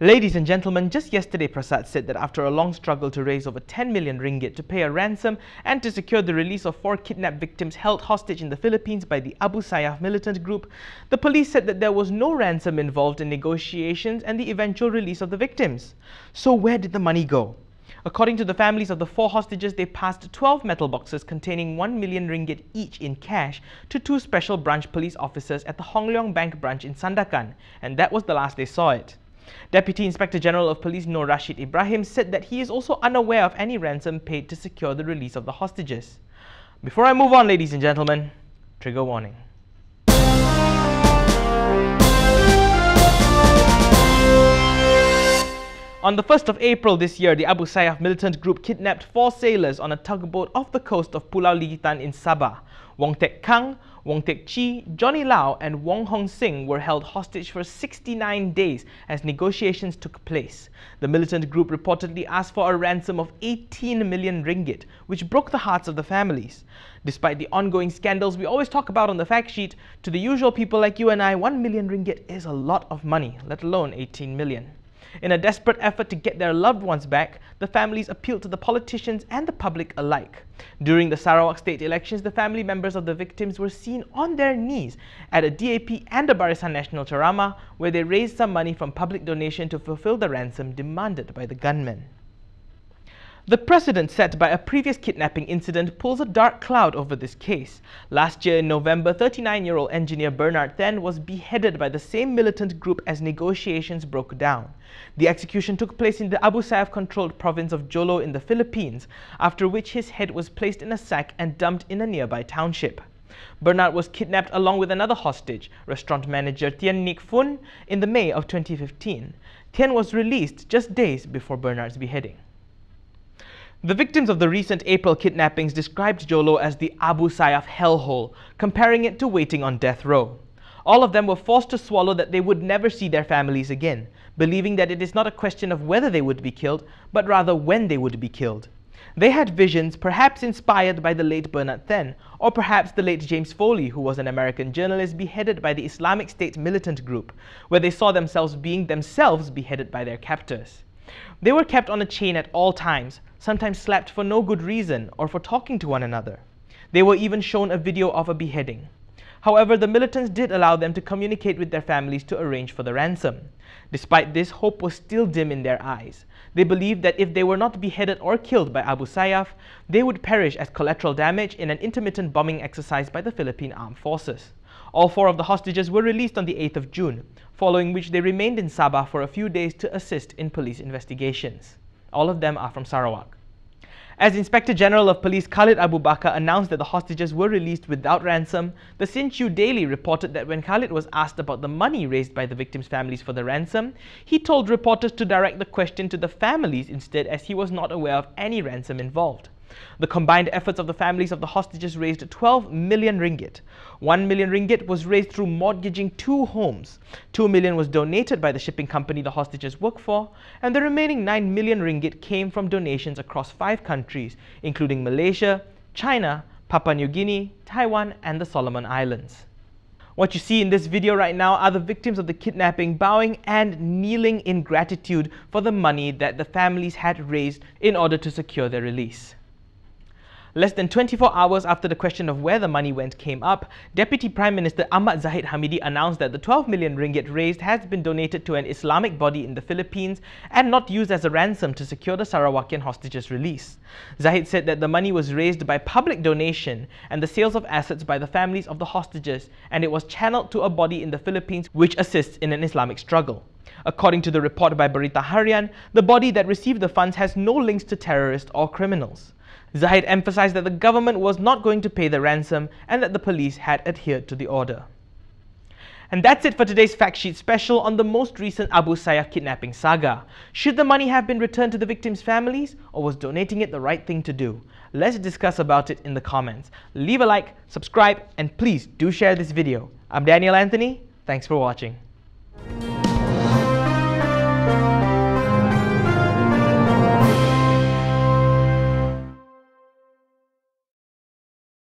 Ladies and gentlemen, just yesterday Prasad said that after a long struggle to raise over 10 million ringgit to pay a ransom and to secure the release of 4 kidnapped victims held hostage in the Philippines by the Abu Sayyaf militant group, the police said that there was no ransom involved in negotiations and the eventual release of the victims. So where did the money go? According to the families of the 4 hostages, they passed 12 metal boxes containing 1 million ringgit each in cash to 2 special branch police officers at the Hong Leong Bank branch in Sandakan, and that was the last they saw it. Deputy Inspector General of Police Nur Rashid Ibrahim said that he is also unaware of any ransom paid to secure the release of the hostages. Before I move on, ladies and gentlemen, trigger warning. On the 1st of April this year, the Abu Sayyaf militant group kidnapped 4 sailors on a tugboat off the coast of Pulau Ligitan in Sabah. Wong Tek Kang, Wong Tek Chi, Johnny Lau and Wong Hong Sing were held hostage for 69 days as negotiations took place. The militant group reportedly asked for a ransom of 18 million ringgit, which broke the hearts of the families. Despite the ongoing scandals we always talk about on the fact sheet, to the usual people like you and I, 1 million ringgit is a lot of money, let alone 18 million. In a desperate effort to get their loved ones back, the families appealed to the politicians and the public alike. During the Sarawak state elections, the family members of the victims were seen on their knees at a DAP and a Barisan Nasional ceramah where they raised some money from public donation to fulfill the ransom demanded by the gunmen. The precedent set by a previous kidnapping incident pulls a dark cloud over this case. Last year in November, 39-year-old engineer Bernard Then was beheaded by the same militant group as negotiations broke down. The execution took place in the Abu Sayyaf-controlled province of Jolo in the Philippines, after which his head was placed in a sack and dumped in a nearby township. Bernard was kidnapped along with another hostage, restaurant manager Tien Nic Fun, in the May of 2015. Tien was released just days before Bernard's beheading. The victims of the recent April kidnappings described Jolo as the Abu Sayyaf hellhole, comparing it to waiting on death row. All of them were forced to swallow that they would never see their families again, believing that it is not a question of whether they would be killed, but rather when they would be killed. They had visions perhaps inspired by the late Bernard Then, or perhaps the late James Foley, who was an American journalist beheaded by the Islamic State militant group, where they saw themselves being themselves beheaded by their captors. They were kept on a chain at all times, sometimes slapped for no good reason or for talking to one another. They were even shown a video of a beheading. However, the militants did allow them to communicate with their families to arrange for the ransom. Despite this, hope was still dim in their eyes. They believed that if they were not beheaded or killed by Abu Sayyaf, they would perish as collateral damage in an intermittent bombing exercise by the Philippine Armed Forces. All 4 of the hostages were released on the 8th of June, following which they remained in Sabah for a few days to assist in police investigations. All of them are from Sarawak. As Inspector General of Police Khalid Abu Bakar announced that the hostages were released without ransom, the Sinchu Daily reported that when Khalid was asked about the money raised by the victims' families for the ransom, he told reporters to direct the question to the families instead, as he was not aware of any ransom involved. The combined efforts of the families of the hostages raised 12 million ringgit. 1 million ringgit was raised through mortgaging 2 homes. 2 million was donated by the shipping company the hostages work for, and the remaining 9 million ringgit came from donations across 5 countries, including Malaysia, China, Papua New Guinea, Taiwan, and the Solomon Islands. What you see in this video right now are the victims of the kidnapping bowing and kneeling in gratitude for the money that the families had raised in order to secure their release. Less than 24 hours after the question of where the money went came up, Deputy Prime Minister Ahmad Zahid Hamidi announced that the 12 million ringgit raised has been donated to an Islamic body in the Philippines and not used as a ransom to secure the Sarawakian hostages' release. Zahid said that the money was raised by public donation and the sales of assets by the families of the hostages, and it was channeled to a body in the Philippines which assists in an Islamic struggle. According to the report by Berita Harian, the body that received the funds has no links to terrorists or criminals. Zahid emphasized that the government was not going to pay the ransom and that the police had adhered to the order. And that's it for today's Fact Sheet special on the most recent Abu Sayyaf kidnapping saga. Should the money have been returned to the victims' families, or was donating it the right thing to do? Let's discuss about it in the comments. Leave a like, subscribe, and please do share this video. I'm Daniel Anthony. Thanks for watching.